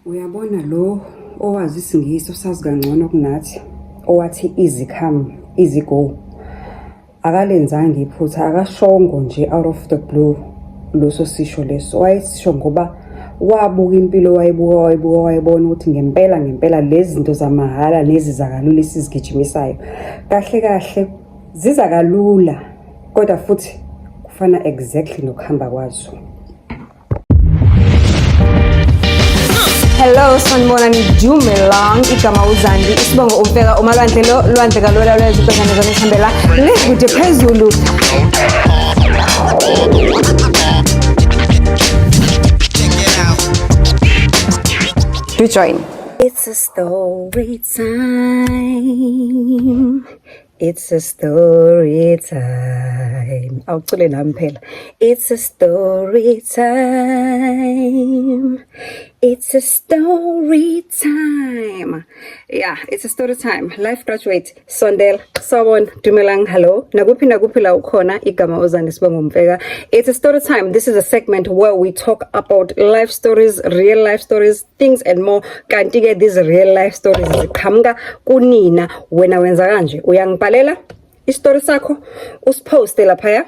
Uyabona lo owazi isingisi osazi kangcono kunathi owathi easy come easy go akalenzanga iphutha akashongo nje out of the blue loso sisho leso wayesisho ngoba wabuka impilo wayibona ukuthi ngempela lezi zinto zamahala lezi zakalula isizigijimisayo kahle ziza kalula kodwa futhi kufana exactly nokuhamba kwazo. Hello, sanibonani Dumelang igama uZandi isibongo umfeka umalwandle lo lwandle kalula lwezibhekane zanihambela lekude phezulu. Do join. It's a story time. It's a story time. Awucule nami phela. It's a story time. It's a story time. Yeah, it's a story time. Life graduate Sondel, Sawon, Dumelang, hello. Nakuphi la ukhona igama uZandi sibongo umfeka. It's a story time. This is a segment where we talk about life stories, real life stories, things and more. Kanti ke these real life stories ziqhamuka kunina wena wenza kanje. Uyangibhalela istory sakho usiposte lapha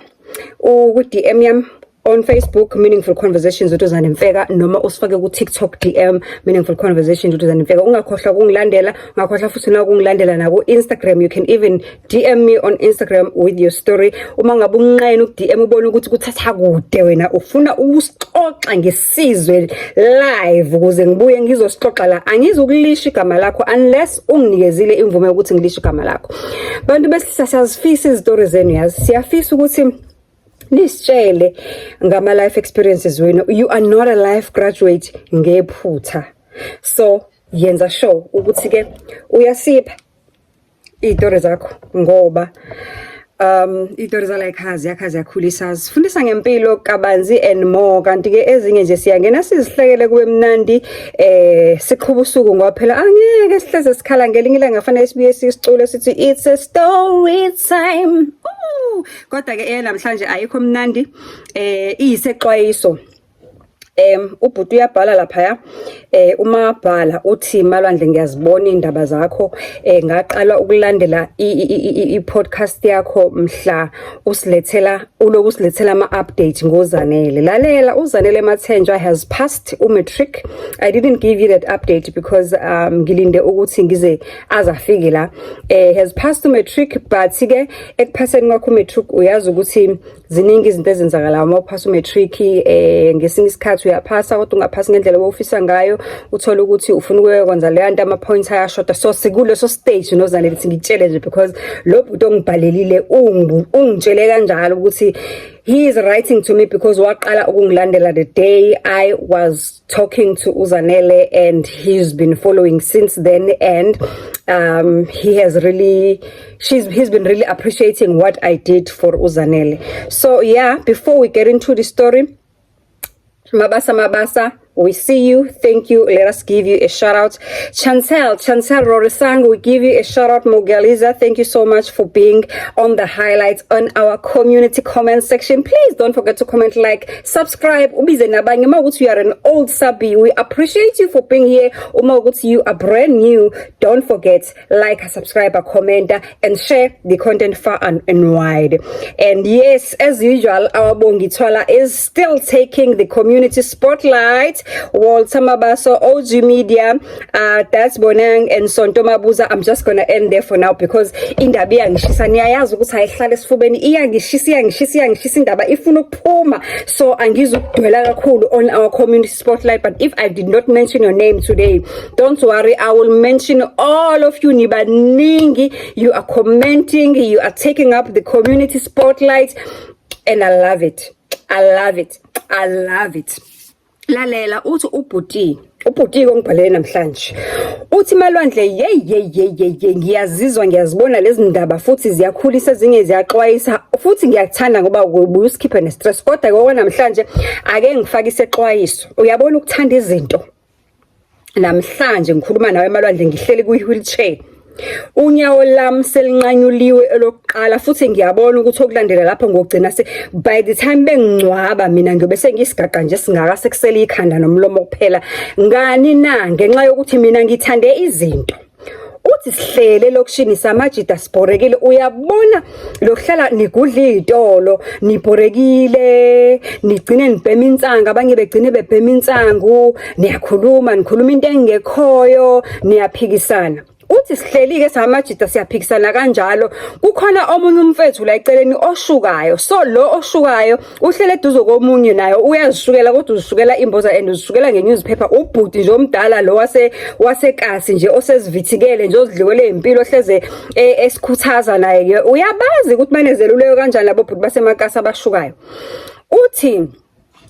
ku DM yami on Facebook Meaningful Conversations with uZandi Mfeka noma usifake ku TikTok DM Meaningful Conversations with uZandi Mfeka. Ungakhohlwa ukungilandela, ungakhohlwa futhi na ukungilandela na ku Instagram. You can even DM me on Instagram with your story. Uma ngabe unqena ku DM ubona ukuthi kuthatha kude wena ufuna usixoxa ngesizwe live ukuze ngibuye ngizosixoxa la, angizukulisha igama lakho unless unginikezile imvume ukuthi ngilishe igama lakho. Bantu besilisa siyazifisa izitori zenu, yazi siyafisa ukuthi nisitshele ngama life experiences wenu. You are not a life graduate ngephutha, so yenza sure ukuthi ke uyasipha izitori zakho ngoba izitori za like yakhazi yakhulisa sifundisa ngempilo kabanzi and more. Kanti ke ezinye nje siyangena sizihlekele kube mnandi siqhuba usuku ngoba phela angeke sihleze sikhala ngelinye ilanga ngafanele sibuye sisicule sithi it's a story time. Kodwa ke namhlanje ayikho mnandi iyisexwayiso. Ubhuti uyabhala lapha uma bhala uthi Malwandle ngiyazibona indaba zakho ngaqala ukulandela i-podcast yakho mhla usilethela ama update ngoZanele. Lalela uZanele Mathenjwa has passed matric. I didn't give you that update because ngilinde ukuthi ngize azafike la. Has passed matric but ke ekuphaseni kwakho matric uyazi ukuthi ziningi izinto ezenzakala uma uphasa matric ngesinye isikhathi uyaphasa kodwa ungaphasi ngendlela obufisa ngayo uthola ukuthi ufuna ukwenza le nto ama points ayashota. So sikulo so stage noZanele lithi ngitshele nje because lo bhuti ongibhalelile ungitshele kanjalo ukuthi he is writing to me because waqala ukungilandela the day I was talking to uZanele and he's been following since then and he's been really appreciating what I did for uZanele. So yeah, before we get into the story, Mabasa, we see you. Thank you. Let us give you a shout out. Chancel Rorisang, we give you a shout out. Mogaliza, thank you so much for being on the highlights on our community comment section. Please don't forget to comment, like, subscribe. Ubize nabanye mawuthi you are an old subby. We appreciate you for being here. Umawuthi you are brand new. Don't forget, like, subscribe, comment, and share the content far and wide. And yes, as usual, our Bongitwala is still taking the community spotlight. Walter Mabaso, OG Media, that's Bonang and Sonto Mabuza. I'm just gonna end there for now because indaba iyangishisa niyayazi ukuthi ayihlale esifubeni iyangishisa indaba ifuna ukuphuma, so angizukudwela kakhulu on our community spotlight. But if I did not mention your name today, don't worry, I will mention all of you. Nibaningi, you are commenting, you are taking up the community spotlight, and I love it. Lalela uthi ubhuti ngibhalele namhlanje uthi Malwandle ye ngiyazizwa ngiyazibona lezi ndaba futhi ziyakhulisa ezinye ziyaxwayisa futhi ngiyakuthanda ngoba ubuye usikhiphe nestress kodwa ke namhlanje ake ngifake isexwayiso. Uyabona ukuthanda izinto namhlanje ngikhuluma nawe Malwandle ngihleli kwi wheelchair unyawo lami selinqanyuliwe elokuqala futhi ngiyabona ukuthi okulandela lapho ngogcina by the time bengcwaba mina ngiyobe sengisigaqa nje singaka sekusela ikhanda nomlomo kuphela ngani na ngenxa yokuthi mina ngithande izinto. Uthi sihlele lokushini samajida siborekile uyabona lokuhlala nigudla izitolo niborekile nigcine nibhema insanga abanye begcine bebhema insangu niyakhuluma nikhuluma into engekhoyo niyaphikisana. Uthi sihleli ke samajida siyaphikisana kanjalo kukhona omunye umfethu la eceleni oshukayo so lo oshukayo uhlele eduze komunye nayo uyazishukela kodwa uzishukela imboza and uzishukela ngenewspaper ubhuti nje omdala lo wasekasi nje osezivithikele nje ozidliwele impilo hleze esikhuthaza naye uyabazi ukuthi banezeluleko kanjani labo bhuti basemakasi abashukayo.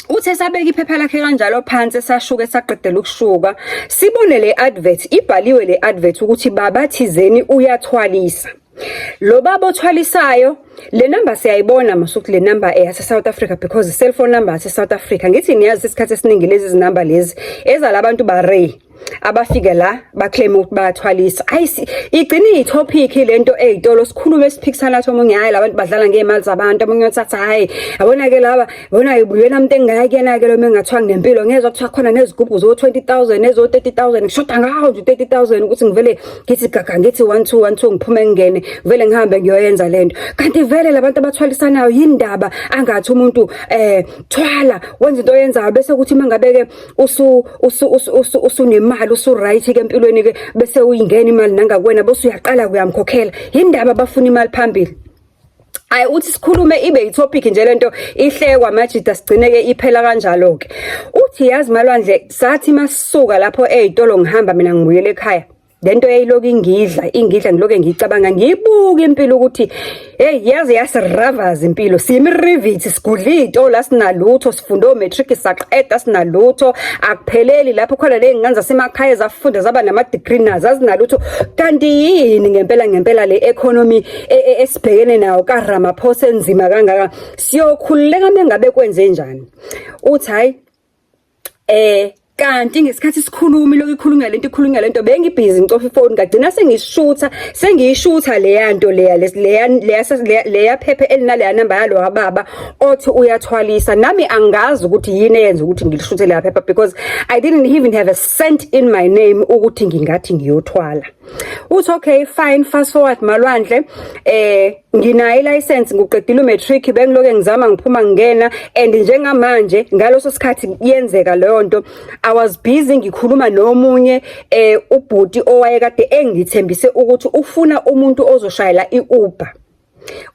Uthe sabeka iphepha lakhe kanjalo phansi sashuke saqedela ukushuka sibone le advert ibhaliwe le advert ukuthi baba thizeni uyathwalisa. Lo baba othwalisayo le number siyayibona masuku le number eyase South Africa because the cell phone number yase South Africa ngithi niyazi isikhathi esiningi lezi zinamba lezi ezalabantu ba-Ray abafike la baclaim ukuthi bayathwalisa igcina itopic lento ezitolo sikhulume esiphikisana nathi omunye hayi labantu badlala ngeemali zabantu omunye uthatha hayi yabona ke laba bona ibuyena umuntu engayakena ke lo mengathwa nginempilo ngezwe kuthiwa khona nezigubhu zo 20,000 nezo 30,000 ngishoda ngaho nje 30,000 ukuthi ngivele ngithi gaga ngithi 1212 ngiphume ngene vele ngihambe ngiyoyenza lento kanti vele labantu abathwalisanayo yindaba angathi umuntu thwala wenza into oyenzayo bese ukuthi mangabeke usunemali usu-right ke empilweni ke bese uyingena imali nangakwena bese uyaqala kuyamkhokhela yindaba abafuna imali phambili. Uthi sikhulume ibe itopic nje lento ihlekwa majida sigcine ke iphela kanjalo ke. Uthi yazi malwandle sathi masisuka lapho ezitolo ngihamba mina ngibuyele ekhaya lento yayiloku ingidla ngiloke ngicabanga ngibuka impilo ukuthi yazi yasiravaza impilo simiriviti sigudla izitolo sinalutho sifundo matric saqeda sinalutho akupheleli lapho khona lengane zasemakhaya zafunda zaba nama degree nazo azinalutho kanti yini ngempela le economy esibhekene nayo ka Ramaphosa enzima kangaka siyokhululeka mengabe kwenze njani. Uthi hayi kanti ngesikhathi sikhuluma lokho ikhulunywa lento bengibhizi ngicofa ifone ngagcina sengiyishutha leyanto leya phepha elinale number yalo wababa othi uyathwalisa nami angazi ukuthi yini eyenza ukuthi ngilishuthe leya phepha because I didn't even have a cent in my name ukuthi ngingathi ngiyothwala. Uthi okay fine fast forward malwandle nginayo license nguqedile matric bengiloke ngizama ngiphuma ngena and njengamanje ngaloso sikhathi yenzeka leyo nto I was busy ngikhuluma nomunye ubhuti owayekade engithembise ukuthi ufuna umuntu ozoshayela iUber.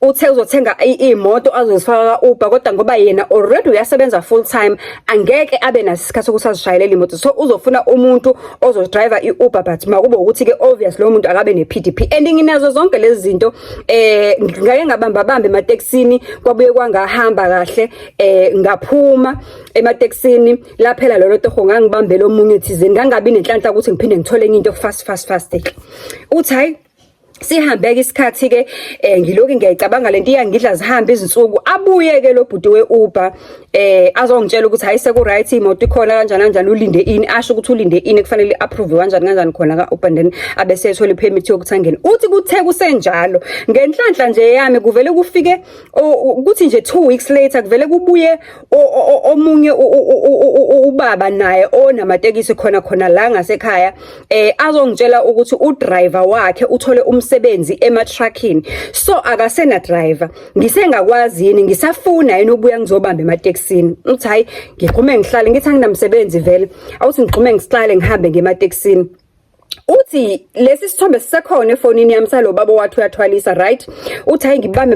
Uthe uzothenga imoto azozifaka Uber kodwa ngoba yena already uyasebenza full time angeke abe nasikhathi ukuthi azishayelele imoto so uzofuna umuntu ozodriver iUber but makube ukuthi ke obvious lo muntu akabe nePDP and nginazo zonke lezi zinto ngake ngabamba emateksini kwabuye kwangahamba kahle ngaphuma emateksini laphela lolo toho ngangibambela omunye thizeni ngangabi nenhlanhla ukuthi ngiphinde ngithole enye into fast uthi hayi sihambe ke isikhathi ke ngiloku ngiyacabanga lento iyangidla zihambe izinsuku abuye ke lo bhuti weUber azongitshela ukuthi hayi seku right imoto ikhona kanjani ulinde ini asho ukuthi ulinde ini kufanele approve kanjani khona ka Uber then abese ethola ipermit yokuthi angene. Uthi kuthe kusenjalo ngenhlanhla nje yami kuvele kufike ukuthi nje 2 weeks later kuvele kubuye omunye ubaba naye onamatekisi khona la ngasekhaya azongitshela ukuthi udriver wakhe uthole umsebenzi ema-truckini so akasena driver ngisengakwazi yini ngisafuna yini ubuya ngizobamba emateksini. Uthi hayi ngiqhume ngihlale ngithi anginamsebenzi vele awuthi ngiqhume ngihlale ngihambe ngemateksini. Uthi lesi sithombe sisekhona efonini yami salo baba wathi uyathwalisa right. Uthi hayi ngibambe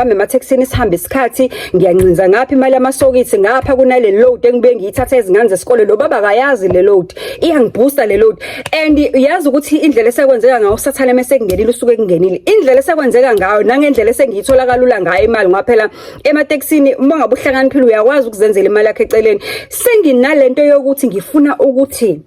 emateksini sihambe isikhathi ngiyancinza ngapha imali yamasokithi ngapha kunale load engibe ngiyithatha ezingane zesikole lo baba akayazi le load iyangibooster le load and yazi ukuthi indlela esekwenzeka ngayo usathana mase kungenile usuke kungenile indlela esekwenzeka ngayo nangendlela esengiyithola kalula ngayo imali ngaphela emateksini uma ngabe uhlakaniphile uyakwazi ukuzenzela imali yakhe eceleni senginalento yokuthi ngifuna ukuthi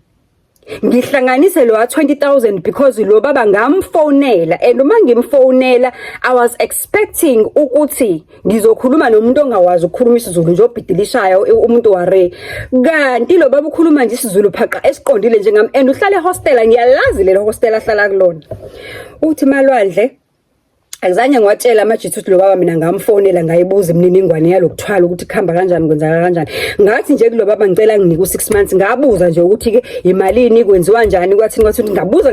ngihlanganise lo wa 20,000 because lo baba ngamfonela, and uma ngimfonela I was expecting ukuthi ngizokhuluma nomuntu ongawazi ukukhuluma isiZulu nje obhidilishayo umuntu ware, kanti lo baba ukhuluma nje isiZulu phaqa esiqondile njengami, and uhlala ehostel, ngiyalazi lelo hostel ahlala kulona. Uthi Malwandle akuzange ngiwatshela amajithu ukuthi lo baba mina ngamfonela ngayibuza imininingwane yalokuthwala ukuthi kuhamba kanjani kwenzaka kanjani. Ngathi nje kulo baba ngicela nginike u6 months, ngabuza nje ukuthi ke imalini kwenziwa kanjani, kwathi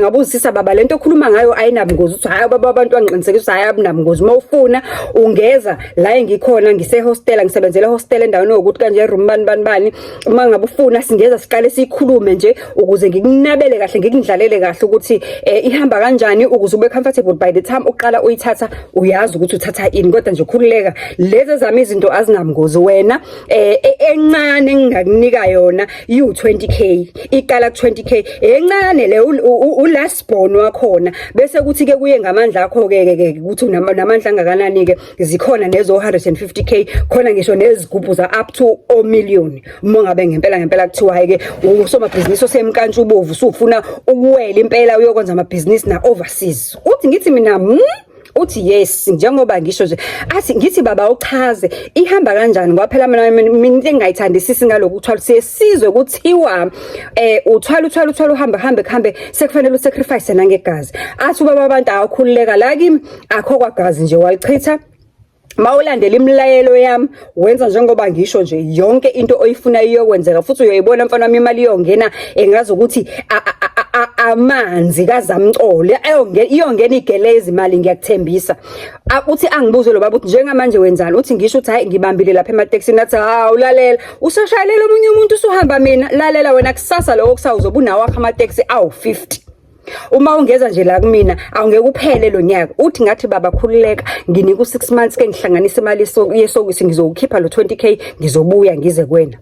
ngabuzisisa baba lento okhuluma ngayo ayinabungozi, uthi hayi baba abantu bangiqinisekisa hayi abunabungozi, mawufuna ungeza la engikhona ngise-hostel, ngisebenzela hostel endaweni ukuthi kanje room bani uma ngabe ufuna singeza siqale sikhulume nje ukuze ngikunabele kahle ngikudlalele kahle ukuthi ihamba kanjani ukuze ube comfortable by the time uqala uyithatha uyazi ukuthi uthatha ini, kodwa nje ukhululeka lezi zami izinto azinamngozi. Wena encane engingakunika yona u20k, iqala ku20k encane le ulast born wakhona, bese kuthi ke kuye ngamandla akho ke ukuthi namandla angakanani ke zikhona nezo 150k, khona ngisho nezigubhu za up to a million. Uma ngabe ngempela kuthiwa hayi ke usomabhizinisi osemkantshu ubovu usufuna ukuwela impela uyokwenza amabhizinisi na overseas, uthi ngithi mina uthi yes, njengoba ngisho nje athi ngithi baba uchaze ihamba kanjani ngoba phela mina into engayithandisisi ngaloku uthwala siyesizwe kuthiwa uthwala uhambe sekufanele usacrifice nangegazi. Athi ubaba abantu akukhululeka la kimi akho kwagazi nje walichitha. Mawulandela imilayelo yami wenza njengoba ngisho nje yonke into oyifuna iyokwenzeka, futhi uyoyibona mfana wami imali iyongena engazi ukuthi amanzi kazamcole iyongena igelezi imali, ngiyakuthembisa. Uthi angibuze lo baba uthi njengamanje wenzani, uthi ngisho uthi hayi ngibambile lapha emateksini, athi ha ulalela usashayela omunye umuntu usuhamba mina, lalela wena kusasa lokho kusawuzoba unawo akha amateksi awu50. Uma ungeza nje la kumina awungeke uphele lo nyaka. Uthi ngathi baba khululeka nginika u6 months ke ngihlanganisa imali yesokisi ngizowukhipha lo 20k ngizobuya ngize kwena.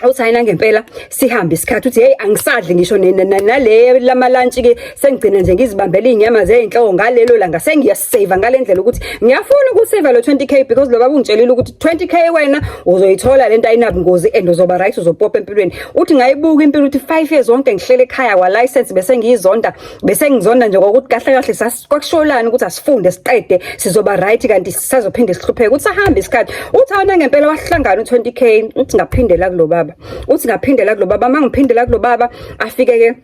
Uthi ayina ngempela sihambe isikhathi, uthi hey angisadli ngisho nale lama lunch ke sengigcina nje ngizibambela inyama zeinhloko ngalelo langa sengiyasave ngalendlela ukuthi ngiyafuna ukusave lo 20k because lo baba ungitshelile ukuthi 20k wena uzoyithola lento ayinabungozi and uzoba right uzopopha empilweni. Uthi ngayibuka impilo uthi 5 years zonke ngihlele ekhaya wa license bese ngizonda nje ngokuthi kahle kwakusholana ukuthi asifunde siqede sizoba right kanti sisazophinde sihlupheke. Uthi sahambe isikhathi, uthi awona ngempela wahlangana u20k. Uthi ngaphindela kulo baba, uthi ngaphindela kulo baba, mangiphindela kulo baba afike ke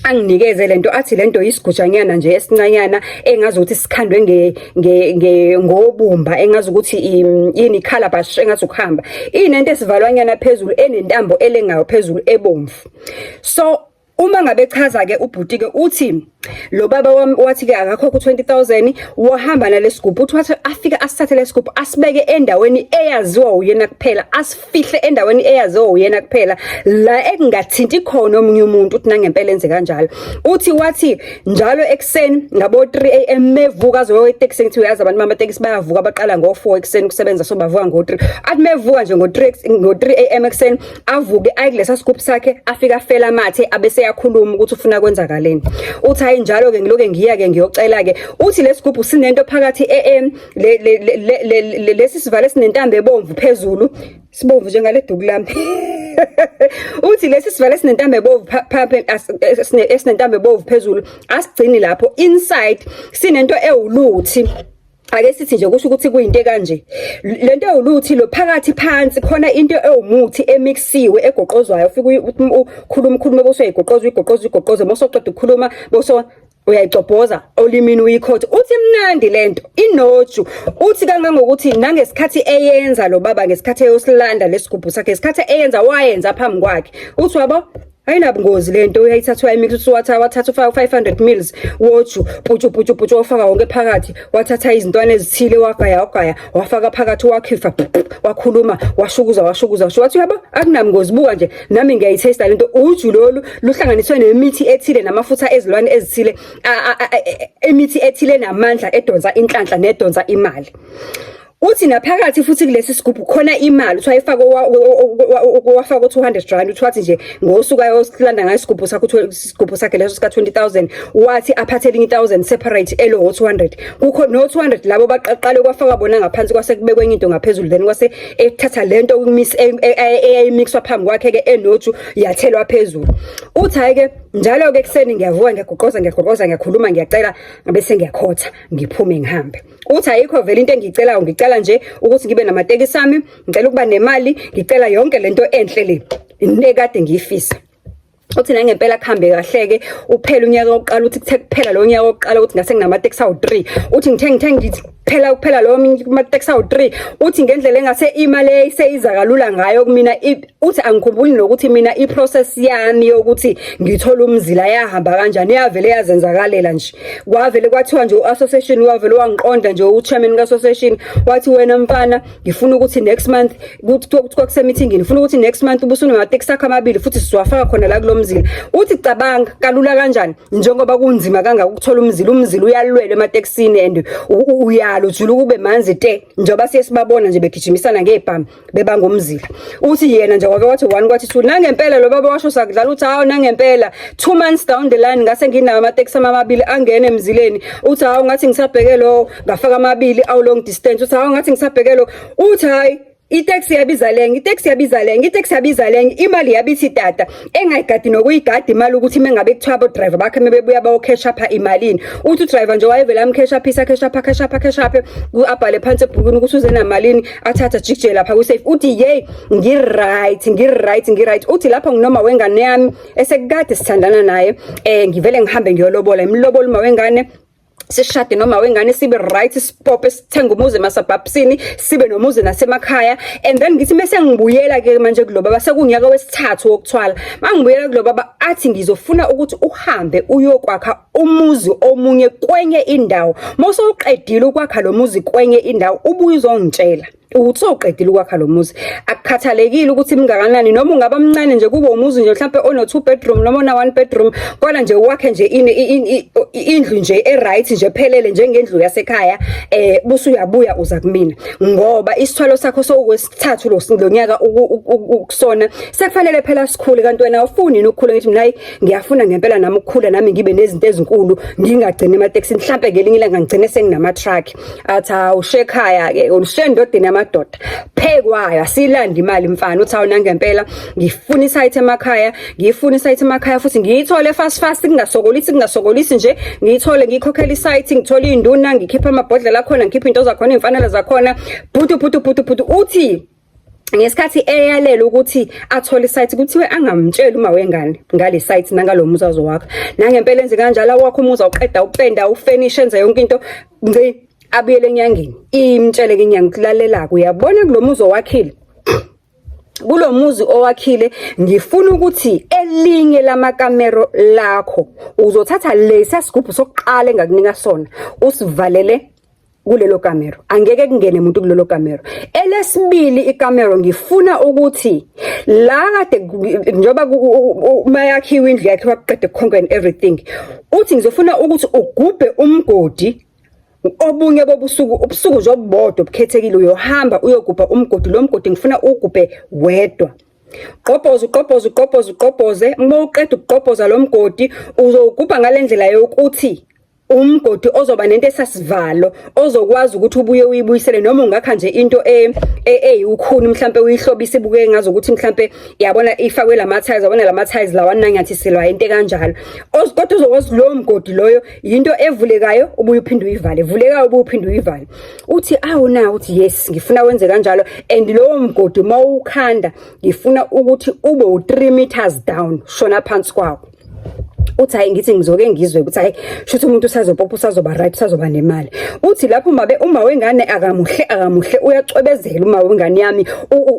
anginikeze lento, athi lento isigujanyana nje esincanyana engazi ukuthi sikhandwe ngobumba, engazi ukuthi yini calabash engathi ukuhamba inento esivalwanyana phezulu enentambo elengayo phezulu ebomvu. So uma ngabe chaza ke ubhuti ke uthi lo baba wami wathi ke akakho ku20,000 wahamba nalesigubhu, uthi wathi afika asithathe lesigubhu asibeke endaweni eyaziwa uyena kuphela, asifihle endaweni eyaziwa uyena kuphela la ekungathinti khona omunye umuntu. Uthi nangempela enze kanjalo. Uthi wathi njalo ekseni ngabo 3 am mevuka azoya eTaxi, ngithi uyazi abantu bamateksi bayavuka baqala ngo4 ekseni kusebenza, so bavuka ngo3. Athi mevuka nje ngo3 am ekseni avuke ayikulesa sigubhu sakhe afika afela amathe abese yakhuluma ukuthi ufuna kwenzakaleni. Uthi njalo ke ngiloke ngiya ke ngiyocela ke, uthi lesigubhu sinento phakathi lesi sivale sinentambo ebomvu phezulu, sibomvu njengale duku lami. Uthi lesi sivale sinentambo ebomvu esinentambo ebomvu phezulu asigcini lapho, inside sinento ewuluthi. Ake sithi nje kusho ukuthi kuyinto kanje lento ewuluthi lo phakathi phansi khona into ewumuthi emixiwe egoqozwayo, ufika ukhuluma bose igoqoza mosoqeda ukukhuluma bose uyayicobhoza olimini uyikhotha. Uthi mnandi lento inoju. Uthi kangangokuthi nangesikhathi eyenza lo baba, ngesikhathi eyosilanda lesigubhu sakhe, ngesikhathi eyenza wayenza phambi kwakhe. Uthi wabo ayinabungozi lento uyayithatha uyayimix wathatha 500 ml woju puchu wafaka wonke phakathi, wathatha izintwana ezithile wagaya wafaka phakathi wakhifa wakhuluma washukuza wathi yabo akunamngozi, buka nje nami ngiyayithesta lento. Uju lolu luhlanganiswe nemithi ethile namafutha ezilwane ezithile, imithi ethile namandla edonsa inhlanhla nedonsa imali. uthi naphakathi futhi kulesi sigubhu khona imali uthi ayifaka wafaka 200 rand uthi wathi nje ngosuku ayosilanda ngayo isigubhu sakhe leso sika 20000 wathi aphathele 1000 separate elo 200 kukho no 200 labo baqaqale kwafaka bona ngaphansi kwase kubekwe into ngaphezulu then kwase ethatha lento ukumix eyimixwa phambi kwakhe ke enoju yathelwa phezulu uthi hayike njalo ke ekseni ngiyavuka ngiyagoqoza ngiyakhuluma ngiyacela bese ngiyakhotha ngiphume ngihambe uthi ayikho vele into engicelayo ngicela nje ukuthi ngibe namatekisi ami ngicela ukuba nemali ngicela yonke lento enhle le nekade ngiyifisa uthi nangempela kuhambe kahleke uphela unyaka oqala uthi kuthe kuphela lo nyaka oqala uthi ngase nginamateksi awu3 uthi ngithe ngithi kuphela lo amateksi awu3 uthi ngendlela engase imali seyiza kalula ngayo kumina uthi angikhumbuli nokuthi mina iprocess yami yokuthi ngithola umzila yahamba kanjani yavele yazenzakalela nje kwavele kwathiwa nje uassociation wavele wangiqonda nje uchairman kaAssociation wathi wena mfana ngifuna ukuthi next month kuthiwa kuse meeting ngifuna ukuthi next month ubusune amateksi akho amabili futhi siwafaka khona la kulo mzila uthi cabanga kalula kanjani njengoba kunzima kangaka ukuthola umzila uyalwela emateksini and uyalo ujula kube manzi te njoba siyesibabona nje begijimisana ngebhamu bebanga umzila uthi yena nje wake wathi 1 kwathi 2 nangempela lo baba washo sakudlala uthi hawo nangempela 2 months down the line ngase nginawo amateksi amabili angene emzileni uthi hawo ngathi ngisabheke lo ngafaka amabili awu long distance uthi hawo ngathi ngisabheke lo uthi hayi itaxi yabiza lengi imali yabithi tata engayigadi nokuyigadi imali ukuthi mengabe kuthiwa abo driver bakhe mebebuya bawo cash up imalini uthi driver nje wayevela amcash up abhale phansi ebhukini ukuthi uze namalini athatha jikje lapha ku safe uthi yey ngiright uthi lapha nginoma wengane yami esekade sithandana naye ngivele ngihambe ngiyolobola imlobola uma wengane sishade noma wengane sibe right spop esithenga umuzi emasabhabsini sibe nomuzi nasemakhaya and then ngithi mase ngibuyela ke manje kulo baba sekunyaka wesithathu wokuthwala mangibuyela kulo baba athi ngizofuna ukuthi uhambe uyokwakha umuzi omunye kwenye indawo mase uqedile ukwakha lo muzi kwenye indawo ubuye uzongitshela uthi uqedile ukwakha lo muzi akukhathalekile ukuthi imngakanani noma ungaba mncane nje kube umuzi nje mhlawumbe ono 2 bedroom noma ona 1 bedroom kodwa nje wakhe nje indlu nje eright nje phelele njengendlu yasekhaya busu uyabuya uza kumina ngoba isithwalo sakho sokwesithathu lo nyaka ukusona sekufanele phela sikhule kanti wena ufuni ukukhula ngithi mina ngiyafuna ngempela nami ukukhula nami ngibe nezinto ezinkulu ngingagcina emateksi mhlawumbe ngelinye ilanga ngigcine senginama truck atha ushekhaya ke ushendodeni amadoda phekwayo asilanda imali mfana uthi awuna ngempela ngifuna isite emakhaya futhi ngiyithole fast kungasokolisi nje ngiyithole ngikhokhela isite ngithola induna ngikhipha amabhodlela akhona ngikhipha into zakhona imfanele zakhona butu uthi ngesikhathi eyalela ukuthi athole isite kuthiwe angamtshela uma wengane ngale site nangalomuzazo wakhe nangempela enze kanjalo wakho umuza uqeda upenda ufinish enze yonke into ngci abuyele enyangeni imtshele ke inyanga kulalela uyabona kulomuzo wakhile kulomuzi owakhile ngifuna ukuthi elinye lamakamero lakho uzothatha lesa sigubhu sokuqala engakunika sona usivalele kulelo kamero angeke kungene umuntu kulelo kamero elesibili ikamero ngifuna ukuthi la kade njoba mayakhiwa indlu yakhe waqeda konke and everything uthi ngizofuna ukuthi ugubhe umgodi obunye bobusuku ubusuku nje obubodwa obukhethekile uyohamba uyogubha umgodi lo mgodi ngifuna ugubhe wedwa qobhoze uma uqeda ukuqobhoza lo mgodi uzogubha ngalendlela yokuthi umgodi ozoba nento esasivalo ozokwazi ukuthi ubuye uyibuyisele noma ungakha nje into ukhuni mhlambe uyihlobise ibuke ngazo ukuthi mhlambe yabona ifakwe lama-tiles yabona lama-tiles lawa nangathiselwa into kanjalo kodwa uzokwazi lo mgodi loyo into evulekayo ubuye uphinde uyivale evulekayo ubuye uphinde uyivale uthi awuna uthi yes ngifuna wenze kanjalo and lowo mgodi mawukhanda ngifuna ukuthi ube u3 meters down shona phansi kwawo uthi hayi ngithi ngizoke ngizwe ukuthi hayi shothi umuntu usazopopha usazoba right usazoba nemali uthi lapho uma wengane akamuhle uyacwebezela uma wengane yami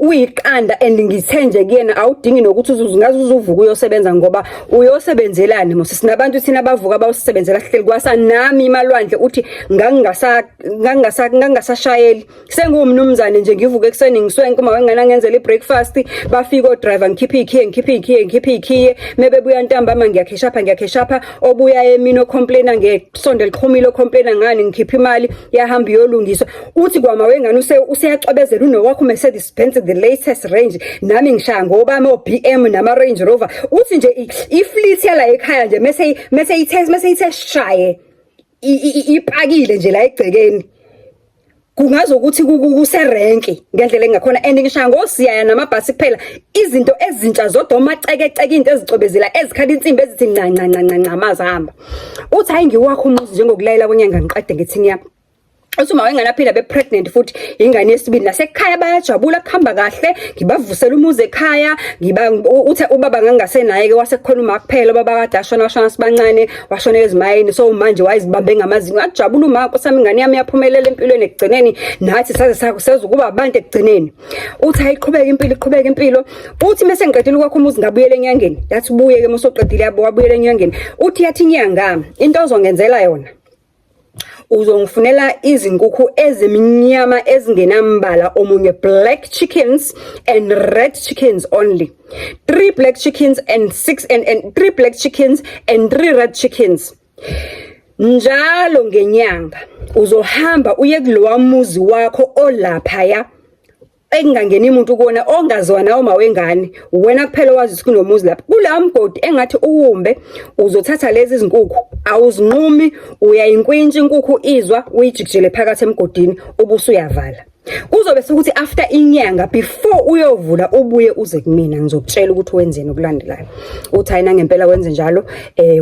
uyiqanda and ngithenje kuyena awudingi nokuthi ungaze uzuvuka uyosebenza ngoba uyosebenzelana mose sinabantu thina abavuka abawusebenzela hleli kwasa nami imalwandle uthi ngangasashayeli sengumnumzane nje ngivuka ekseni ngiswenke uma wengane angenzela ibreakfast bafika o driver ngikhipha ikhiye mebe buya ntambama ngiyakhesha ngiyakheshapha obuya emini ocomplaina ngesonto liqhumile ocomplaina ngani ngikhipha imali yahamba iyolungiswa uthi kwama wengane useyacwebezela unowakho Mercedes Benz the latest range nami ngishaya ngobami oBM nama Range Rover uthi nje ifleet yala ekhaya nje mase ithe shaye ipakile nje la egcekeni kungazokuthi kuserenki ngendlela engakhona and ngishaya ngosiyaya namabhasi kuphela izinto ezintsha zodoma cekeceke into ezicobezela ezikhala insimbi ezithi nca mazihamba uthi hayi ngiwakho umuzi njengokulayela kwenyanga ngiqede ngithini yami uthi uma wengane aphila bepregnant futhi ingane yesibili nasekhaya bayajabula kuhamba kahle ngibavusela umuzi ekhaya uthe ubaba ngangasenaye ke wasekukhona uma kuphela baba kade ashona sibancane washona ezimayini so manje wayizibambe ngamazinyo ajabula uma nkosami ingane yami yaphumelela empilweni ekugcineni nathi saze ukuba abantu ekugcineni uthi ayiqhubeka impilo uthi mase ngiqedile ukwakho umuzi ngabuyele enyangeni yathi buye ke mosoqedile yabo wabuyele enyangeni uthi yathi inyanga into ozongenzela yona uzongifunela izinkukhu ezimnyama ezingenambala omunye black chickens and red chickens only 3 black chickens and 3 black chickens and 3 red chickens njalo ngenyanga uzohamba uye kulowa muzi wakho olaphaya engangeni umuntu kuona ongaziwa nawo mawengane wena kuphela wazi sikunomuzi lapha kula mgodi engathi uwumbe uzothatha lezi izinkukhu awuzinqumi uyayinkwintshi inkukhu izwa uyijikijele phakathi emgodini ubuso uyavala kuzobe sokuthi after inyanga before uyovula ubuye uze kumina ngizokutshela ukuthi wenzeni okulandelayo uthi ayina ngempela wenze njalo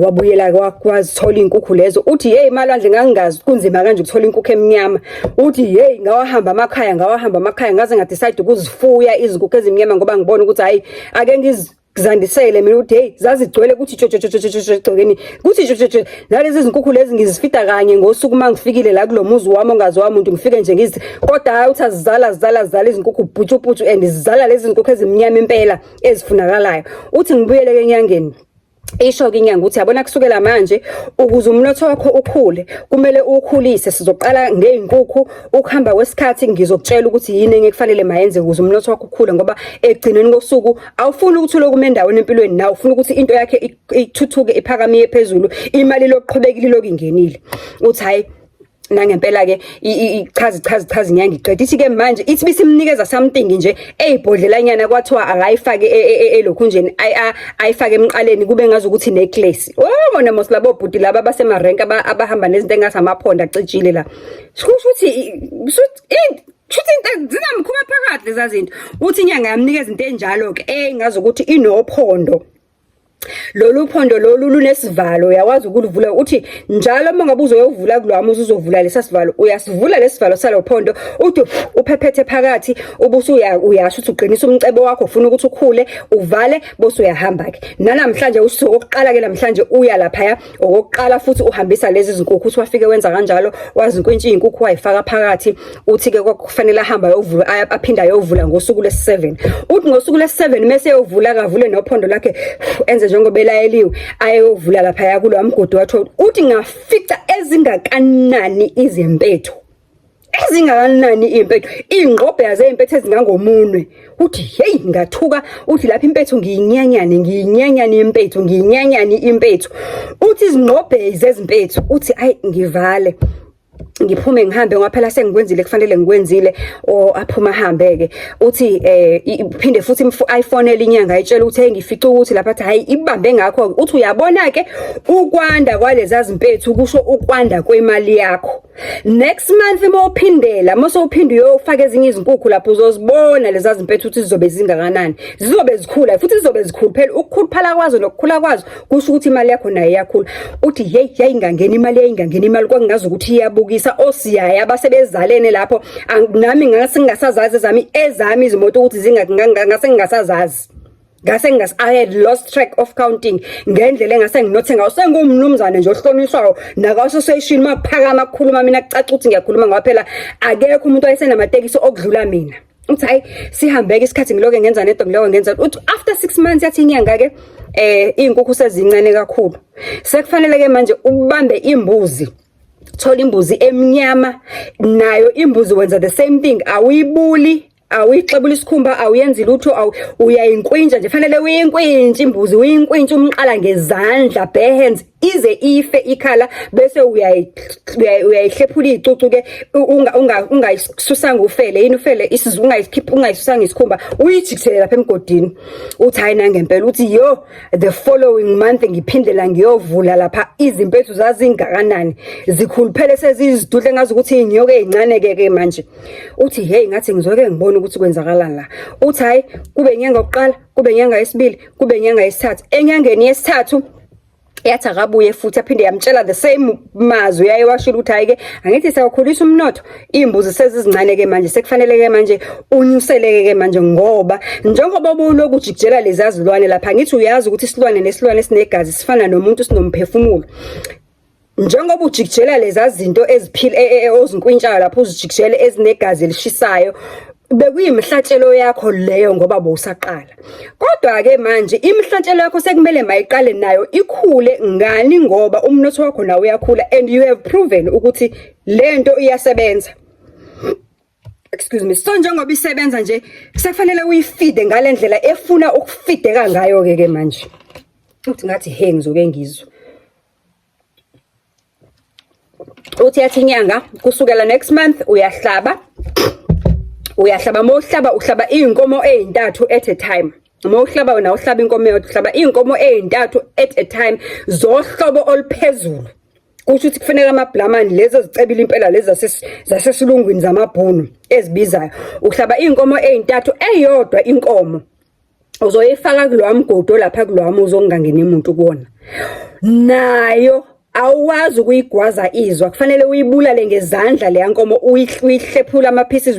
wabuyela kwazithola inkukhu lezo uthi hey malwandle ngangingazi kunzima kanje ukuthola inkukhu emnyama uthi hey ngawahamba amakhaya ngaze ngadecide ukuzifuya izinkukhu ezimnyama ngoba ngibona ukuthi hayi ake ngizandisele mina uthi hey zazigcwele ukuthi egcekeni kuthi nalezi izinkukhu lezi ngizifida kanye ngosuku mangifikile la kulomuzi wami ongaziwa umuntu ngifike nje ngizi kodwa hayi uthi azizala izinkukhu bhutshu and zizala lezi izinkukhu ezimnyama impela ezifunakalayo uthi ngibuyele enyangeni isho ke inyanga uthi yabona kusukela manje ukuze umnotho wakho ukhule kumele ukhulise sizoqala ngeinkukhu ukuhamba kwesikhathi ngizokutshela ukuthi yini engekufanele mayenze ukuze umnotho wakho ukhule ngoba egcineni kosuku awufuni ukuthi ulokume endaweni empilweni nawe ufuna ukuthi into yakhe ithuthuke iphakame phezulu imali lokuqhubekile lokungenile uthi hayi nangempela ke ichaza inyanga iqedwe ithi ke manje ithi bisimnikeza something nje eyibhodlelanyana kwathiwa akayifake elokhunjeni ayifake emqaleni kube ngazi ukuthi necklace bona mos labo bhuti laba basemarenka abahamba nezinto engasamaphonda acijile la ukuthi zinamkhuma phakathi lezi zinto uthi inyanga yamnikeza into enjalo ke ngazi ukuthi inophondo lolu phondo lolu lunesivalo yawazi ukulivula uthi njalo mangabe uzoyovula kulwami uzovula lesasivalo uyasivula lesivalo salophondo uthi uphephethe phakathi ubuso uyasho uthi uqinisa umcebo wakho ufuna ukuthi ukhule uvale bose uyahamba ke namhlanje usokuqala ke namhlanje uya lapha okokuqala futhi uhambisa lezi izinkukhu uthi wafike wenza kanjalo wazi inkwentshi izinkukhu wayifaka phakathi uthi ke kufanele ahamba yovula aphinda yovula ngosuku lesi7 uthi ngosuku lesi7 mase yovula kavule nophondo lakhe enze njengoba elayeliwe ayovula lapha yakulo mgodi watho uthi ngafica ezingakanani izempethu impethu ingqobhe yaze impethu ezingangomunwe uthi hey ngathuka uthi lapha impethu ngiyinyanyane impethu uthi izingqobhe zezimpethu uthi ayi ngivale ngiphume ngihambe ngaphela sengikwenzile kufanele ngikwenzile aphuma hambeke uthi iphinde futhi iPhone elinyanga ayitshela ukuthi hey ngifica ukuthi lapha athi hayi ibambe ngakho uthi uyabona ke ukwanda kwalezi zimpethu kusho ukwanda kwemali yakho next month mawuphindela mawuphinde uyofaka ezinye izinkukhu lapho uzozibona lezi zimpethu ukuthi zizobe zingakanani zizobe zikhula futhi zizobe zikhulu phela ukukhuluphala kwazo nokukhula kwazo kusho ukuthi imali yakho nayo iyakhula uthi hey yayingangena imali kwangazi ukuthi iyabukisa osiyaya abasebezalene lapho nami ngasingasazazi ezami izimoto ukuthi ngasengasazazi I had lost track of counting ngendlela engasenginothe ngawo sengumnumzane nje ohlonishwayo nakassociation maphakama ukukhuluma mina kucaca ukuthi ngiyakhuluma ngoba phela akekho umuntu oyesenamatekisi okudlula mina uthi hayi sihambeke isikhathi ngiloke ngenza nento ngiloke ngenza uthi after 6 months yathi inyanga ke izinkukhu sezincane kakhulu sekufanele ke manje ubambe imbuzi thola imbuzi emnyama nayo imbuzi wenza the same thing awuyibuli awuyixebula isikhumba, awuyenzi lutho, uyayinkwintsha nje. Fanele uyinkwintshe imbuzi, uyinkwintshe umqala ngezandla, bare hands, ize ife ikhala, bese uyayihlephula izicucu ke, ungayisusanga ufele yini, ufele isizu, ungayisusanga isikhumba, uyijikisele lapha emgodini. Uthi hayi nangempela, uthi yo, the following month ngiphindela ngiyovula lapha, izimpethu zazingakanani, zikhuluphele sezizidudle ngazi ukuthi inyoka ezincane ke manje. Uthi hey, ngathi ngizoke ngibone ukuthi kwenzakalani la. Uthi hayi, kube inyanga yokuqala, kube inyanga yesibili, kube inyanga yesithathu. Enyangeni yesithathu yathi akabuye futhi aphinde yamtshela the same mazwi yaye washilo ukuthi hayi ke angithi sakhulisa umnotho, imbuzi sezizincane ke manje, sekufanele ke manje unyuseleke ke manje, ngoba njengoba ubuloku ujikijela lezi azilwane lapha, ngithi uyazi ukuthi isilwane nesilwane esinegazi sifana nomuntu sinomphefumulo. Njengoba ujikijela lezi zinto eziphila ozinkwintsha lapho, uzijikijele ezinegazi elishisayo, bekuyimhlatshelo yakho leyo ngoba bowusaqala. Kodwa ke manje imhlatshelo yakho sekumele mayiqale nayo ikhule ngani, ngoba umnotho wakho nawo uyakhula and you have proven ukuthi lento iyasebenza. Excuse me. So njengoba isebenza nje, sekufanele uyifeede ngalendlela efuna ukufeedeka ngayo ke manje. Uthi ngathi hey, ngizoke ngizwe. Uthi yathi inyanga kusukela next month uyahlaba mawuhlaba uhlaba inkomo ezintathu at a time. Mawuhlaba wena uhlaba inkomo eyodwa, uhlaba inkomo ezintathu at a time, zohlobo oluphezulu. Kusho ukuthi kufanele amablamani lezi ezicebile impela lezi zasesilungwini zamabhunu ezibizayo. Uhlaba inkomo ezintathu, eyodwa inkomo uzoyifaka kulwa mgodo lapha kulwami uzongangena umuntu kuona. Nayo awuwazi ukuyigwaza izwa, kufanele uyibulale ngezandla le yankomo, uyihlephula ama-pieces,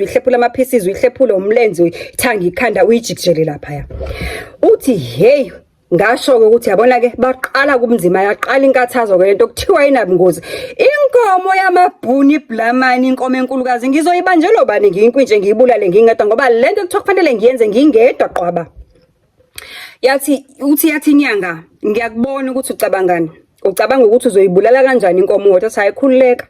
uyihlephula umlenze, uyithanga ikhanda, uyijikijele lapha. Uthi hey, ngasho-ke ukuthi yabona ke baqala kubunzima, yaqala inkathazo ke lento kuthiwa inabungozi. Inkomo yamabhuni iblamani, inkomo enkulukazi, ngizoyibanjela bani ngiyinkwintshe ngiyibulale ngingedwa, ngoba lento kuthiwa kufanele ngiyenze ngingedwa qwaba. Yathi inyanga, ngiyakubona ukuthi ucabangani. Ucabanga ukuthi uzoyibulala kanjani inkomo wodwa? Sayikhululeka.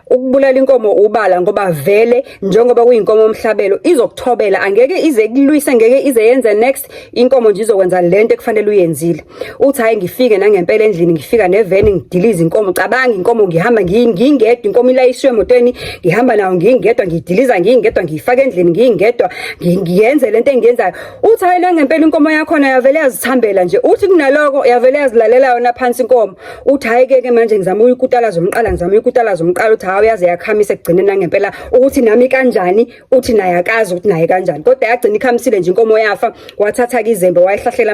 Ukubulala inkomo ubala ngoba vele njengoba kuyinkomo omhlabelo izokuthobela, angeke ize kulwise, ngeke ize yenze next. Inkomo nje izokwenza lento ekufanele uyenzile. Uthi hayi ngifike nangempela endlini, ngifika neveni ngidiliza inkomo. Cabanga inkomo ngihamba ngingedwa, inkomo ilayishwe emotweni, ngihamba nawo ngingedwa, ngidiliza ngingedwa, ngifaka endlini ngingedwa, ngiyenze lento engiyenzayo. Uthi hayi nangempela inkomo yakho yavele yazithambela nje. Uthi kunaloko yavele yazilalela yona phansi inkomo. Uthi hayi ke manje ngizama uyikutalaza umqala, umqala. Uthi hawu yaze yakhamisa ekugcineni nangempela ukuthi nami kanjani, uthi naye akazi ukuthi naye kanjani. Kodwa yagcina ikhamisile nje inkomo yafa, wathatha ke izembe wayihlahlela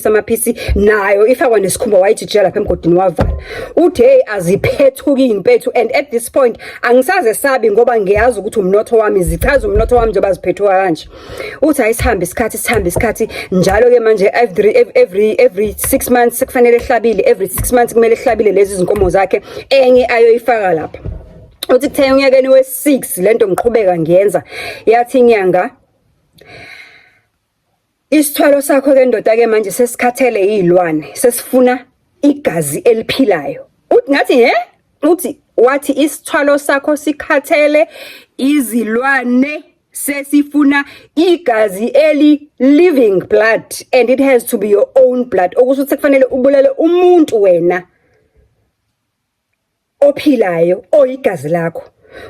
amaphisi, nayo ifakwa nesikhumba wayijikijela lapha emgodini wavala. Uthi hey, aziphethuki impethu, and at this point angisaze sabi ngoba ngiyazi ukuthi umnotho wami, zichaza umnotho wami njengoba ziphethuka kanje. Uthi hayi sihambe isikhathi njalo ke manje every 6 months sekufanele ehlabile, every 6 months kumele ehlabile lezi zinkomo zakhe, enye ayoyifaka lapha. Uthi kuthe unyakeni we-6 lento ngiqhubeka ngiyenza. Yathi inyanga, isithwalo sakho ke ndoda ke manje sesikhathele izilwane, sesifuna igazi eliphilayo. Uthi ngathi uthi wathi isithwalo sakho sikhathele izilwane, sesifuna igazi living blood, and it has to be your own blood. Okusho ukuthi kufanele ubulale umuntu wena ophilayo oyigazi lakho.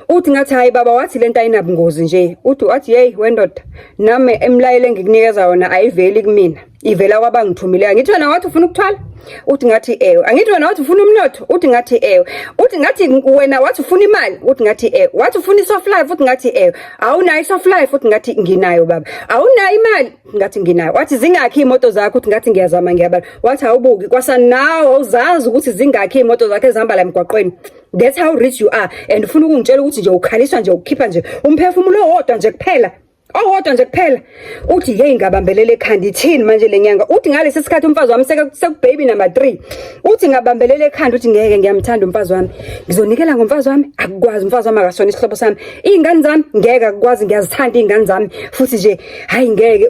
Uthi ngathi hayi baba, wathi lento ayinabungozi nje. Uthi wathi hey wendoda, nami emlayele ngikunikeza wona ayiveli kumina, ivela kwabangithumileyo. Ngithi wena wathi ufuna ukuthwala? Uthi ngathi ewe. Angithi wena wathi ufuna umnotho? Uthi ngathi ewe. Uthi ngathi wena wathi ufuna imali? Uthi ngathi ewe. Wathi ufuna isoft life? Uthi ngathi ewe. Awunayo isoft life? Uthi ngathi nginayo baba. Awunayo imali? Ngathi nginayo. Wathi zingakhi imoto zakho? Uthi ngathi ngiyazama ngiyabala. Wathi awubuki kwasanawo uzazi ukuthi zingakhi imoto zakho ezihamba la emgwaqweni. That's how rich you are. And ufuna ukungitshela ukuthi nje ukhaliswa nje ukhipha nje umphefumulo wodwa nje kuphela. Owodwa nje kuphela. Uthi hey ngabambelele ekhanda ithini manje lenyanga. Uthi ngalesi sikhathi umfazi wami sekubaby number 3. Uthi ngabambelele ekhanda, uthi ngeke ngiyamthanda umfazi wami. Ngizonikela ngomfazi wami, akukwazi umfazi wami akasona isihlobo sami. Izingane zami ngeke akukwazi, ngiyazithanda izingane zami. Futhi nje hayi ngeke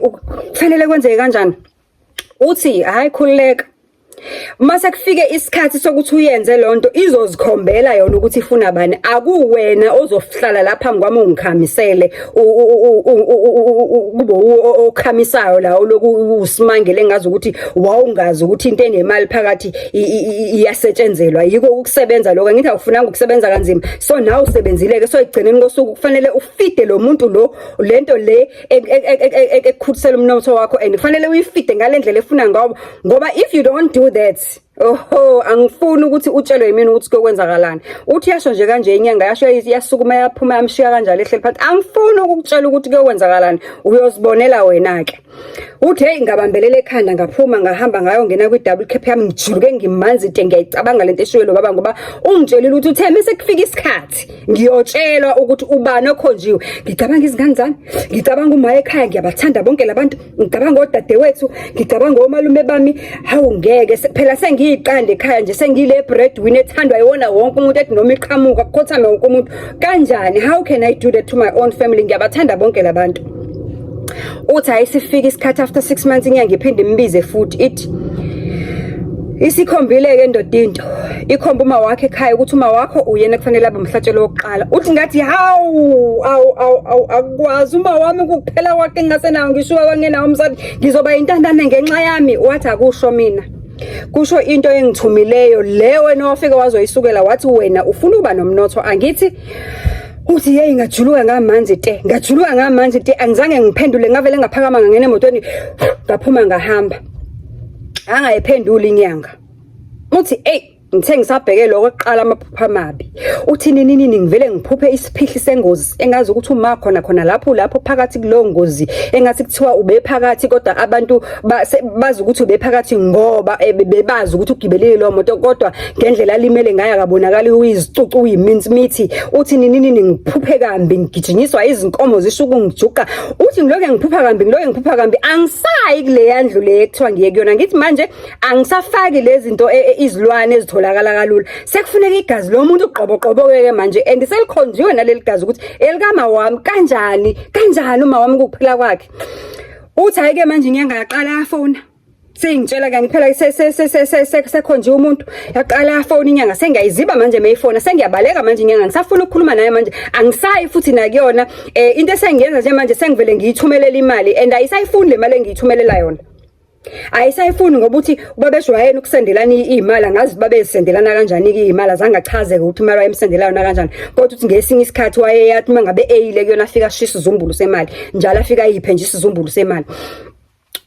kufanele kwenzeke kanjani. Uthi hayi khululeka. Mase kufike isikhathi sokuthi uyenze lonto izozikhombela yona ukuthi ifuna bani. Akuwena ozohlala lapha phambi kwami ungikhamisele kube okhamisayo la loku usimangele ngazi ukuthi wawungazi ukuthi into enemali phakathi iyasetshenzelwa. Yiko ukusebenza lokho ngithi awufunanga ukusebenza kanzima. So nawe usebenzileke so egcineni kosuku kufanele ufide lo muntu lo lento le ekukhulisela umnotho wakho and kufanele uyifide ngalendlela efuna ngoba if you don't do that angifuni ukuthi utshelwe yimini ukuthi kokwenzakalani. Uthi yasho nje kanje inyanga yasho yasukuma yaphuma yamshiya kanjalo ehleli phansi. Angifuni ukutshela ukuthi kokwenzakalani, uyozibonela wena ke. Uthi hey ngabambelele ekhanda ngaphuma ngahamba ngayo ngena kwi double cap yami ngijuluke ngimanzi into ngiyacabanga lento eshiwe lo baba ngoba ungitshelile ukuthi uthe mase kufika isikhathi ngiyotshelwa ukuthi ubani okhonjiwe. Ngicabanga izingane zami, ngicabanga uma ekhaya ngiyabathanda bonke labantu, ngicabanga odadewethu, ngicabanga omalume bami. Hawu ngeke phela sengiyiqanda ekhaya nje sengile breadwinner ethandwa yiwona wonke umuntu ethi noma iqhamuka ukhothame wonke umuntu. Kanjani? How can I do that to my own family? Ngiyabathanda bonke labantu. Uthi ayisifika isikhathi after 6 months inyanga iphinde imbize futhi ithi isikhombile ke ndodinto ikhomba uma wakhe ekhaya ukuthi uma wakho uyena kufanele abe umhlatshelo wokuqala. Uthi ngathi hawu akwazi uma wami ukuphela kwakhe ngingasenawo ngishuka kwangenawo umsadi ngizoba intandane ngenxa yami. Wathi akusho mina, kusho into engithumileyo le wena wafika wazoyisukela wathi wena ufuna ukuba nomnotho. Angithi uthi hey ngajuluka ngamanzi te angizange ngiphendule ngavele ngaphakama ngangena emotweni ngaphuma ngahamba angayiphendula inyanga. Uthi hey ngithe ngisabheke lokho eqala amaphupha amabi. Uthi nini ngivele ngiphuphe isiphihli sengozi engazi ukuthi uma khona lapho phakathi kulo ngozi engathi kuthiwa ube phakathi kodwa abantu bazi ukuthi ube phakathi ngoba bebazi ukuthi ugibelile lo moto kodwa ngendlela alimele ngayo akabonakali uyizicucu uyimince mithi. Uthi nini ngiphuphe kambi ngigijinyiswa izinkomo zishuka ngijuka. Uthi ngiloke ngiphupha kambi angisayi kule yandlu le ekuthiwa ngiye kuyona. Ngithi manje angisafaki lezi zinto izilwane ezitholakala kalula. Sekufuneka igazi lomuntu uqoboqoboke manje and selikhonjiwe naleli gazi ukuthi elikama wami kanjani uma wami kuphila kwakhe. Uthi ayike manje inyanga yaqala yafona sengitshela kanye phela sekhonjiwe umuntu yaqala yafona inyanga sengiyayiziba manje mayifona sengiyabaleka manje inyanga ngisafuna ukukhuluma naye manje angisayi futhi nakuyona. Into esengiyenza nje manje sengivele ngiyithumelela imali and ayisayifuni le mali engiyithumelela yona. Ayisayifuni ngoba uthi ubabeshwayena ukusendelana imali ngazi babesendelana kanjani imali zangachaze ukuthi imali wayemsendelana kanjani kodwa uthi ngesinye isikhathi wayeyathi mangabe eyile kuyona afika shisa izumbulu semali njalo afika yiphe nje izumbulu semali.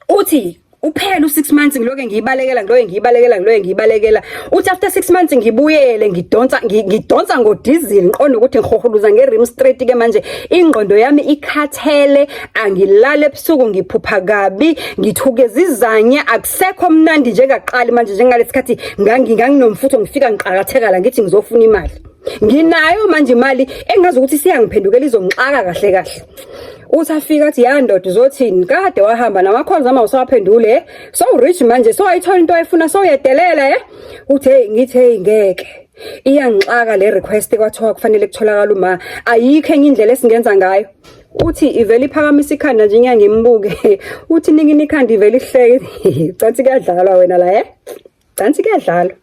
Uthi uphela u6 months ngiloke ngiyibalekela. Uthi after 6 months ngibuyele ngidonsa ngodiesel ngiqonda ukuthi ngihoholuza ngerim straight ke manje ingqondo yami ikhathele angilale ebusuku ngiphupha kabi ngithukeza izanya akusekho mnandi njengaqali manje njengalesikhathi nganginomfutho ngifika ngiqakatheka la ngithi ngizofuna imali. Nginayo manje imali engazi ukuthi siyangiphendukela izongixaka kahle. Uthi afika athi ya ndoda uzothini kade wahamba namakhozi ama usawaphendule so rich manje so ayithola into ayifuna so uyedelela uthi hey ngithi hey ngeke iyangixaka le request kwathiwa kufanele kutholakala uma ayikho enye indlela esingenza ngayo. Uthi ivele iphakamisa ikhanda nje inyanga imbuke. Uthi nikini ikhanda ivele ihleke cansi kuyadlalwa wena la cansi kuyadlalwa.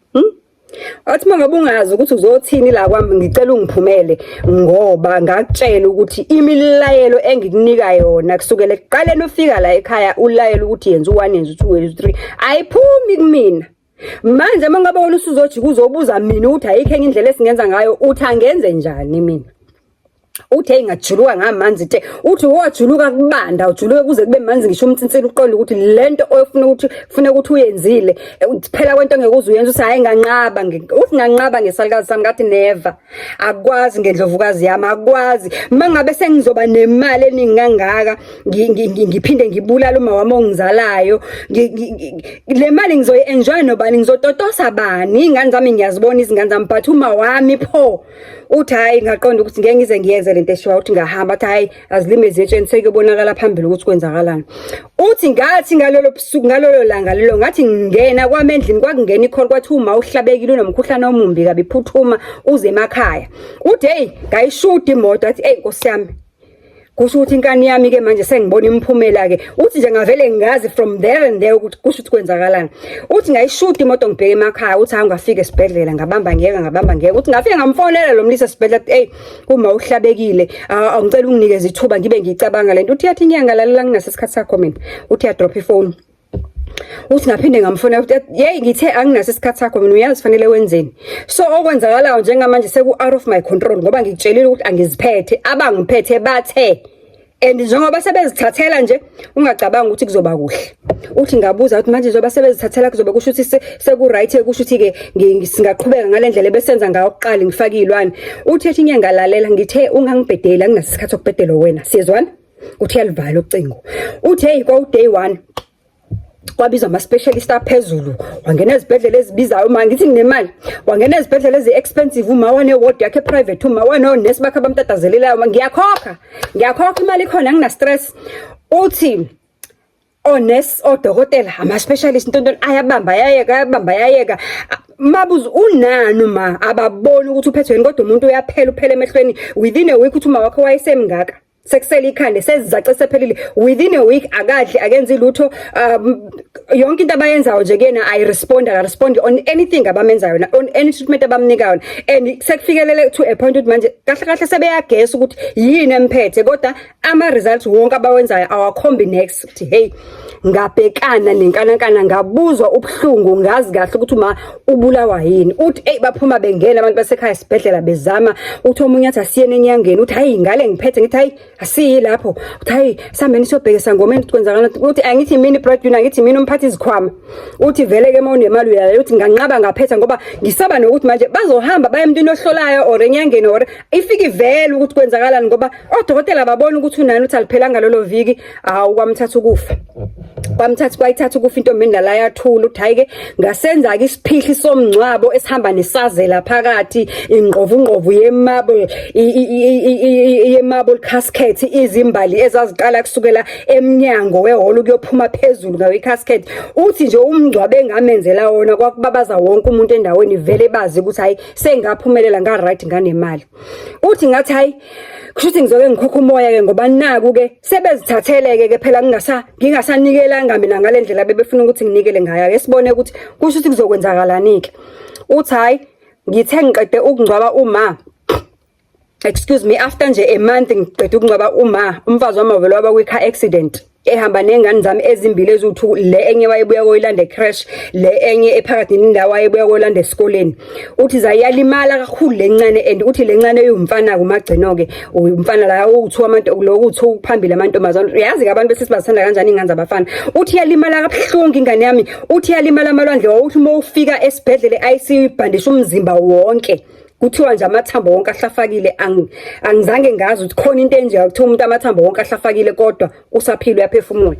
Athi mangabe ungazi ukuthi uzothini la kwami ngicela ungiphumele ngoba ngakutshela ukuthi imilayelo engikunika yona kusukela ekuqaleni ufika la ekhaya ulayelo ukuthi yenza u1 yenza u2 yenza u3 ayiphumi kumina. Manje mangabe wona usuzojika uzobuza mina ukuthi ayikho enye indlela esingenza ngayo uthi angenze njani mina. Uthi engajuluka ngamanzi te uthi wajuluka kubanda ujuluke kuze kube manzi ngisho umtsinsela uqonda ukuthi lento oyifuna ukuthi uyenzile phela kwento ngeke uzuyenza uthi hayi nganqaba uthi nganqaba ngesalikazi sami ngathi never akwazi ngendlovukazi yami akwazi mangabe sengizoba nemali eningi kangaka ngiphinde ngibulala uma wami ongizalayo le mali ngizoyenjoy nobani ngizototosa bani ingane zami ngiyazibona izingane zami but uma wami pho uthi hayi ngaqonda ukuthi ngeke ngize ngiyenze lento eshiwa uthi ngahamba athi hayi azilimeze etsheni sekubonakala phambili ukuthi kwenzakalani. Uthi ngathi ngalolo busuku ngalolo langa lelo ngathi ngingena kwamendlini kwakungena ikholo kwathi uma uhlabekile unomkhuhlane omumbi kabi phuthuma uze emakhaya. Uthi hey ngayishuda imoto athi hey Nkosi yami kusho ukuthi inkani yami ke manje sengibona imphumela ke uthi nje ngavele ngazi from there and there ukuthi kusho ukuthi kwenzakalani uthi ngayishuta imoto ngibheke emakhaya uthi angafika esibhedlela ngabamba ngeke uthi ngafika ngamfonela lo mlisa esibhedlela hey uma uhlabekile angicela unginikeze ithuba ngibe ngicabanga lento uthi yathi inyanga lalela nginasesikhathi sakho mina uthi ya drop ifone uthi ngaphinde ngamfona ukuthi hey ngithe anginaso isikhathi sakho mina uyazi fanele wenzeni so okwenzakalayo njengamanje seku out of my control ngoba ngikutshelile ukuthi angiziphethe abangiphethe bathe and njengoba sebezithathela nje ungacabanga ukuthi kuzoba kuhle uthi ngabuza ukuthi manje njengoba sebezithathela kuzobe kusho ukuthi seku right kusho ukuthi ke singaqhubeka ngalendlela besenza ngayo oqala ngifaka ilwane uthi ethi ngiyangalalela ngithe ungangibhedela anginaso isikhathi sokubhedela wena siyezwana uthi yalivala ucingo uthi hey go day 1 kwabizwa ama specialist aphezulu wangena ezibhedlela ezibizayo uma ngithi nginemali wangena ezibhedlela ezi expensive uma wane ward yakhe private uma wane nurse bakhe bamtatazelelayo ngiyakhokha imali khona ngina stress uthi nurse odokotela ama specialist into ayabamba yayeka mabuza unani uma ababona ukuthi uphethwe yini kodwa umuntu uyaphela emehlweni within a week uthi uma wakhe wayesemngaka sekusela ikhande sezizace sephelile within a week akadli akenzi lutho yonke into abayenzayo nje kena I respond on anything abamenzayo on any treatment abamnikayo and sekufikelele to a point ukuthi manje kahle sebeyagesa ukuthi yini emphethe kodwa ama results wonke abawenzayo awakhombi next ukuthi hey ngabhekana nenkanankana ngabuzwa ubhlungu ngazi kahle ukuthi uma ubulawa yini uthi hey baphuma bengena abantu basekhaya esibhedlela bezama uthi omunye athi asiyene enyangeni uthi hayi ngale ngiphethe ngithi hayi asiyi lapho uthi hayi sambeni siyobhekisa ngomeni kwenzakala uthi angithi mini breadwinner ngithi mina umphathi izikhwama uthi vele ke mawunemali uyala uthi nganqaba ngaphetha ngoba ngisaba nokuthi manje bazohamba baye emntwini ohlolayo or enyangeni or ifiki vele ukuthi kwenzakalani ngoba odokotela babona ukuthi unani uthi aliphelanga lolo viki kwamthatha ukufa kwayithatha ukufa intombini la yathula uthi hayi ke ngasenza ke isiphihli somncwabo esihamba nesazela phakathi ingqovu ye-marble casket izimbali ezaziqala kusukela eminyango wehholo kuyophuma phezulu ngawe casket uthi nje umngcwabe ngamenzela wona kwakubabaza wonke umuntu endaweni vele bazi ukuthi hayi sengaphumelela nga right nganemali uthi ngathi hayi kushuthi ngizoke ngikhokha umoya ke ngoba naku ke sebezithatheleke ke phela ngingasanikelanga mina ngalendlela bebefuna ukuthi nginikele ngayo ke sibone ukuthi kusho ukuthi kuzokwenzakalani ke uthi hayi ngithe ngiqede ukungcwaba uma excuse me after nje a month ngiqede ukungcwaba uma umfazi wami wavele waba kwi car accident ehamba nengane zami ezimbili ezuthu le enye wayebuya koyilanda crash le enye ephakathi nindawo wayebuya koyilanda esikoleni uthi zayalimala kakhulu lencane and uthi lencane uyumfana kumagcino ke umfana la uthu amanto lokuthu phambili amantombazana yazi ke abantu besisibasanda kanjani ingane zabafana uthi yalimala kabuhlungu ingane yami uthi yalimala amalwandle uthi uma ufika esibhedlela ICU ibhandisha umzimba wonke kuthiwa nje amathambo wonke ahlafakile angizange ngazi ukuthi khona into enje ukuthi umuntu amathambo wonke ahlafakile kodwa usaphila uyaphefumula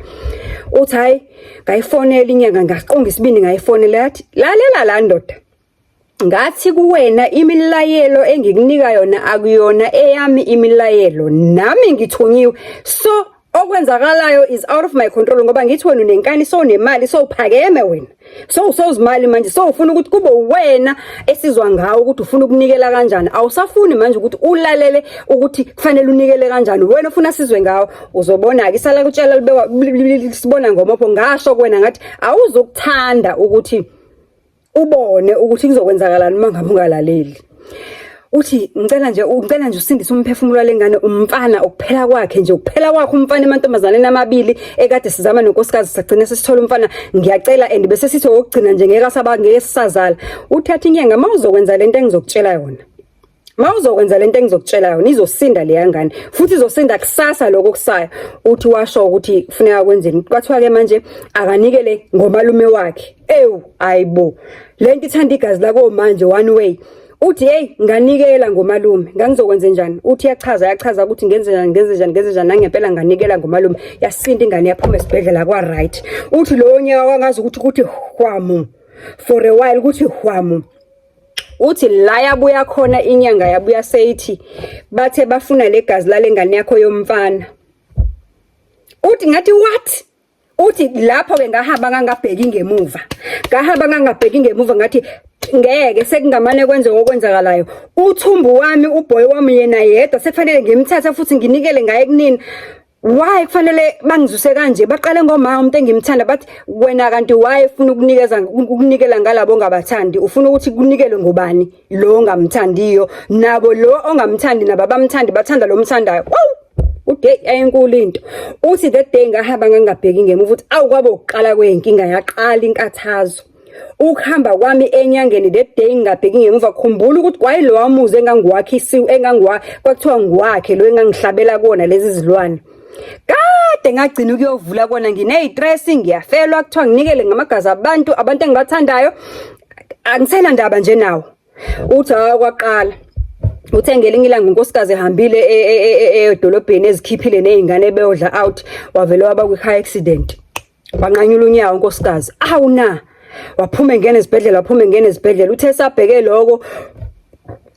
uthi hayi ngayifonela inyanga ngaqonga isibindi ngayifonela yathi lalela la ndoda ngathi kuwena imilayelo engikunika yona akuyona eyami imilayelo nami ngithunyiwe so okwenzakalayo is out of my control ngoba ngithi wena unenkani so nemali so uphakeme wena so usozimali manje so ufuna ukuthi kube wena esizwa ngawo ukuthi ufuna ukunikela kanjani awusafuni manje ukuthi ulalele ukuthi kufanele unikele kanjani wena ufuna sizwe ngawo uzobona ke isala kutshela libekwa sibona ngomopho ngasho kwena ngathi awuzokuthanda ukuthi ubone ukuthi kuzokwenzakalani mangabe ungalaleli uthi ngicela nje usindise umphefumulo lengane umfana ukuphela kwakhe nje ukuphela kwakhe umfana emantombazaneni amabili ekade sizama nonkosikazi sagcina sesithola umfana ngiyacela and bese sithi okugcina nje ngeke asaba ngeke sisazala uthatha inyanga mawuzokwenza lento engizokutshela yona mawuzokwenza lento engizokutshela yona izosinda le yangane futhi izosinda kusasa lokho kusaya uthi washo ukuthi kufuneka kwenzeni kwathiwa ke manje akanikele ngomalume wakhe ayibo lento ithanda igazi lako manje one way uthi hey nganikela ngomalume ngangizokwenza njani uthi yachaza ukuthi ngenze njani nangempela nganikela ngomalume yasinda ingane yaphuma esibhedlela kwa right uthi lo nyaka wangazi ukuthi hwamu for a while ukuthi hwamu uthi la yabuya khona inyanga yabuya seyithi bathe bafuna legazi lalengane yakho yomfana uthi ngathi what uthi lapho ke ngahamba ngangabheki ngemuva ngathi ngeke sekungamane kwenze okwenzakalayo. Uthumbu wami uboy wami yena yedwa sekufanele ngimthatha futhi nginikele ngaye kunini. Why kufanele bangizuse kanje? Baqale ngomama umuntu engimthanda bathi wena kanti why ufuna ukunikela ngalabo ongabathandi? Ufuna ukuthi kunikele ngobani? Lo ongamthandiyo nabo lo ongamthandi nabo abamthandi bathanda lo mthandayo. Uday ayenkulu into. Uthi that day ngahamba ngangabheki ngemuva uthi awukwabo ukuqala kwenkinga yaqala inkathazo. Ukuhamba kwami enyangeni that day ngabheki ngemuva khumbula ukuthi kwayilo wamuze engangiwakhe kwakuthiwa ngiwakhe lo engangihlabela kuona lezi zilwane. Kade ngagcina ukuyovula kona ngine-stress ngiyafelwa kuthiwa nginikele ngamagazi abantu engibathandayo angisena ndaba nje nawo. Uthi kwaqala uthengele ngilanga unkosikazi ehambile edolobheni ezikhiphile nezingane beyodla out wavele waba kwi-car accident. Wanqanyula unyawo unkosikazi. Awuna waphuma ngene esibhedlela uthe sabheke lokho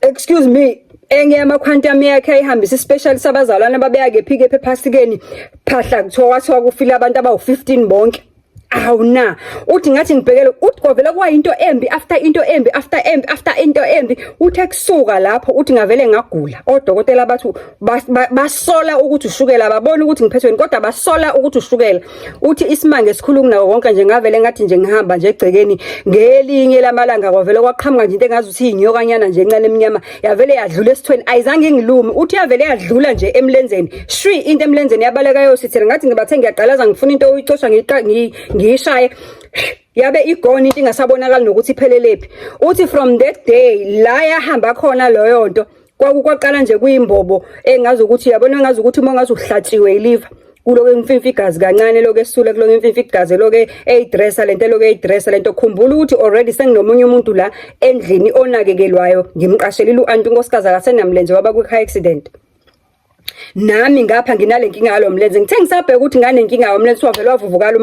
excuse me engema quantum yakhe ayihambisa ispecial sabazalwane babeyake phike ephasikeni phahla kuthiwa kufila abantu abawu15 bonke. Awuna uthi ngathi ngibhekele uthi kwavela kwayinto embi after into embi uthi ekusuka lapho uthi ngavele ngagula. Odokotela bathu basola ukuthi ushukela babona ukuthi ngiphethweni kodwa basola ukuthi ushukela. Uthi isimanga esikhulu kunako konke nje ngavele ngathi nje ngihamba nje egcekeni ngelinye lamalanga kwavele kwaqhamuka nje into engazuthi inyokanyana nje encane eminyama yavele yadlula esithweni ayizange ngilume. Uthi yavele yadlula nje emlenzeni shwi into emlenzeni yabaleka yosithela ngathi ngibathe ngiyaqalaza ngifuna into uyicosha ngiyishaye yabe igone into ingasabonakala nokuthi iphelelepi. Uthi from that day la yahamba khona loyo nto kwakuqala nje kuyimbobo engazi ukuthi yabona engazi ukuthi uma ngazi uhlatshiwe iliver kuloke imfimfi igazi kancane loke esula kuloke imfimfi igazi loke eyidressa lento khumbula ukuthi already senginomunye umuntu la endlini onakekelwayo ngimqashelile uanti unkosikazi akasenamlenze waba kwi-car accident. Nami ngapha nginale nkinga yalo mlenze ngithe ngisabheka ukuthi ngane inkinga yomlenze wavela wavuvukala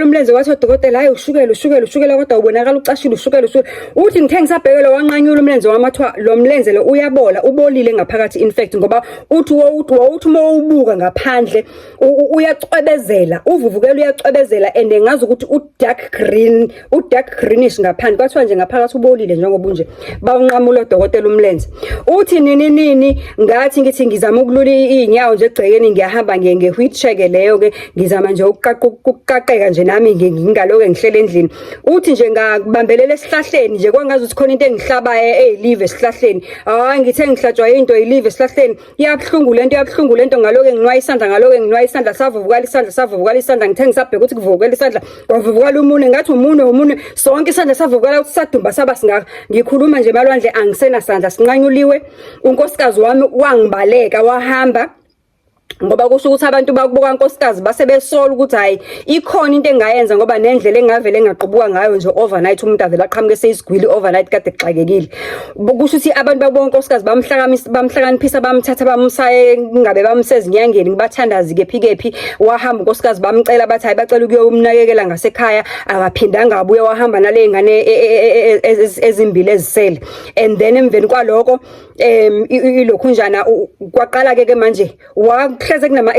umlenze wathi udokotela hayi ushukela kodwa ubonakala ucashile ushukela uthi ngithe ngisabhekela wanqanyula umlenze wamathiwa lo mlenze lo uyabola ubolile ngaphakathi in fact ngoba uthi uma ubuka ngaphandle uyacwebezela uvuvukela uyacwebezela and ngazi ukuthi dark greenish ngaphandle kwathiwa nje ngaphakathi ubolile njengoba unje bawunqamula udokotela umlenze. Uthi nini ngathi ngithi ngizama ukulula inyawo nje egcekeni ngiyahamba nge-wheelchair leyo ke ngizama nje ukuqaqeka nje nami ngingaloke ngihlele endlini. Uthi nje ngabambelela esihlahleni nje kwangazi ukuthi khona into engihlaba eyilive esihlahleni. Hayi ngithe ngihlatshwa into eyilive esihlahleni iyabhlungu lento ngaloke nginwaya isandla savuvukala isandla ngithe ngisabheka ukuthi kuvukela isandla kwavuvukala umune ngathi umune sonke isandla savuvukala ukuthi sadumba saba singaka. Ngikhuluma nje malwandle angisena sandla sinqanyuliwe. Unkosikazi wami wangibaleka wahamba ngoba kusho ukuthi abantu bakubuka unkosikazi base besola ukuthi hayi ikhona into engayenza ngoba nendlela engavele ngaqubuka ngayo nje overnight umuntu avela aqhamuke seyisigwili overnight kade xakekile. Kusho ukuthi abantu bakubuka unkosikazi bamhlakaniphisa bamthatha bamsaye ngabe bamsezinyangeni ngibathandazi kephi wahamba unkosikazi bamcela bathi hayi bacela ukuyomnakekela ngasekhaya akaphindanga abuye wahamba nale ngane ezimbili ezisele. And then emveni kwaloko ilokhunjana kwaqala ke manje wahleze kunama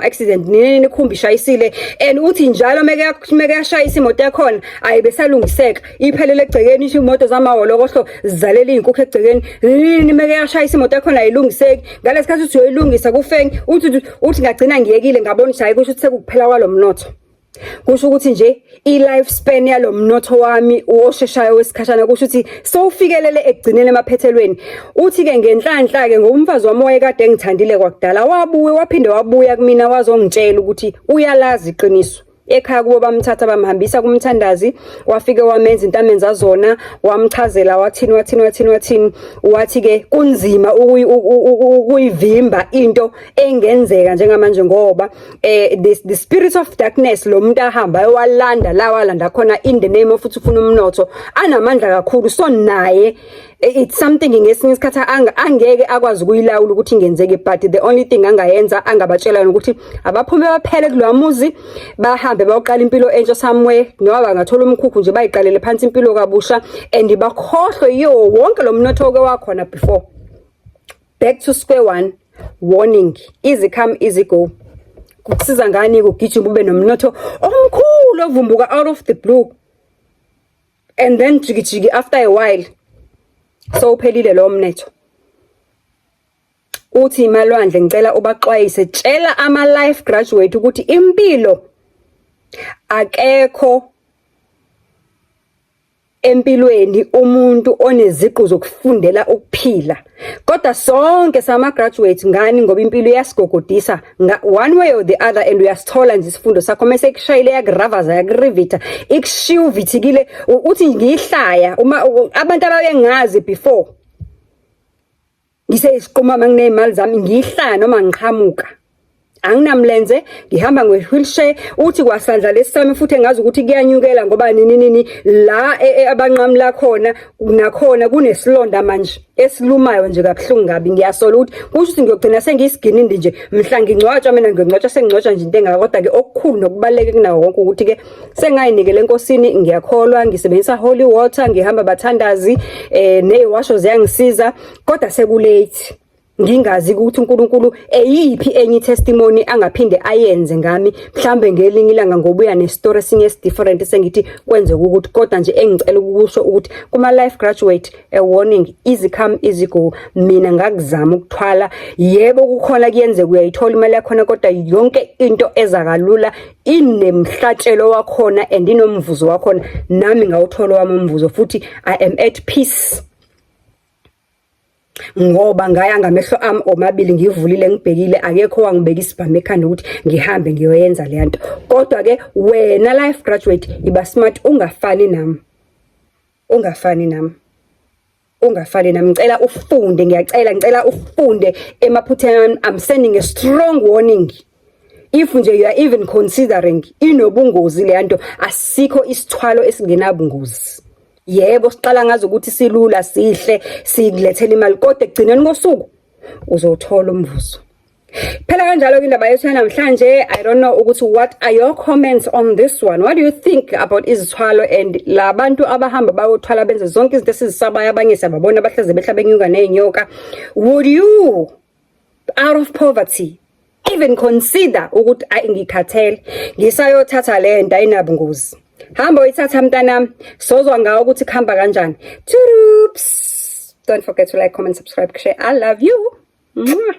accident nini khumbi shayisile and uthi njalo meke yashayisa imoto yakhona ayibesalungiseka iphelele egcekeni isho imoto zamaholokohlo zizalela izinkukhu egcekeni nini meke yashayisa imoto yakhona ayilungiseki ngalesikhathi uthi uyoyilungisa kufengi uthi ngagcina ngiyekile ngabona ukuthi hayi kusho ukuthi sekuphela kwalomnotho. Kusho ukuthi nje i-life span yalo mnotho wami osheshayo wesikhashana kusho ukuthi sowufikelele ekugcineni emaphethelweni. Uthi ke ngenhlanhla ke ngoba umfazi wami wayekade engithandile kwakudala waphinde wabuya kumina wazongitshela ukuthi uyalazi iqiniso. Ekhaya kubo bamthatha bamhambisa kumthandazi wafike wamenza into amenza zona wamchazela wathini wathi ke kunzima ukuyivimba into engenzeka njengamanje ngoba the spirit of darkness lo muntu ahamba walanda khona in the name of uthi ufuna umnotho anamandla kakhulu so naye it's something ngesinye isikhathi angeke akwazi ukuyilawula ukuthi ingenzeke but the only thing angayenza angabatshela ukuthi abaphume baphele kulwamuzi bahambe bayoqala impilo entsha somewhere noma bangathola umkhukhu nje bayiqalele phansi impilo kabusha and bakhohlwe yiwo wonke lo mnotho oke wakhona before. Back to square one. Warning, easy come easy go. Kusiza ngani ukugijima ube nomnotho omkhulu ovumbuka out of the blue. and then jiki after a while so uphelile lo mnetho. Uthi Malwandle ngicela ubaxwayise, tshela ama life graduate ukuthi impilo akekho empilweni umuntu oneziqu zokufundela ukuphila, kodwa sonke sama graduates ngani ngoba impilo iyasigogodisa one way or the other, and uyasithola nje isifundo sakho mase kushayile yakuravaza yakurivita ikushiya uvithikile uthi ngihlaya uma abantu abayengazi before ngiseyisiqhuma manginemali zami ngihlaya noma ngiqhamuka. Anginamlenze ngihamba ngewheelchair, uthi kwasandla lesami futhi engazi ukuthi kuyanyukela ngoba nini la abanqamla khona nakhona kunesilonda manje esilumayo nje kabuhlungu kabi. Ngiyasola ukuthi kusho ukuthi ngiyogcina sengisiginindi nje mhla ngingcwatshwa mina ngingcwatshwa sengingcwatshwa nje into engakodwa ke okukhulu nokubaleke kunawo wonke ukuthi ke sengayinikele enkosini, ngiyakholwa, ngisebenzisa holy water, ngihamba bathandazi neziwasho ziyangisiza, kodwa sekulate. Ngingazi ukuthi uNkulunkulu eyiphi enye testimony angaphinde ayenze ngami mhlambe ngelinye ilanga ngobuya nestory sinye different sengithi kwenze ukuthi, kodwa nje engicela ukusho ukuthi kuma life graduate a warning, easy come easy go. Mina ngakuzama ukuthwala, yebo kukhona kuyenze uyayithola imali yakho, kodwa yonke into ezakalula inemhlatshelo wakhona and inomvuzo wakhona. Nami ngawuthola wami umvuzo futhi I am at peace ngoba ngaya ngamehlo ami omabili ngivulile ngibhekile, akekho wangibeka isibhamu ekhanda ukuthi ngihambe ngiyoyenza le nto. Kodwa ke wena life graduate iba smart, ungafani nami ngicela ufunde, ngicela ufunde emaphutheni. I'm sending a strong warning. If nje you are even considering inobungozi le nto, asikho isithwalo esingenabungozi. Yebo siqala ngazi ukuthi silula sihle sikulethela imali, kodwa egcineni kosuku uzothola umvuzo. Phela kanjalo ke indaba yethu namhlanje. I don't know ukuthi what are your comments on this one? What do you think about izithwalo and labantu abahamba bayothwala benze zonke izinto esizisabayo, abanye siyababona bahleze behla benyuka nezinyoka? Would you out of poverty even consider ukuthi ngikhathele ngisayothatha le nto ayinabungozi? Hamba uyithatha mntanami, sozwa ngawo ukuthi khamba kanjani. Don't forget to like, comment, subscribe, share. I love you. Mwah.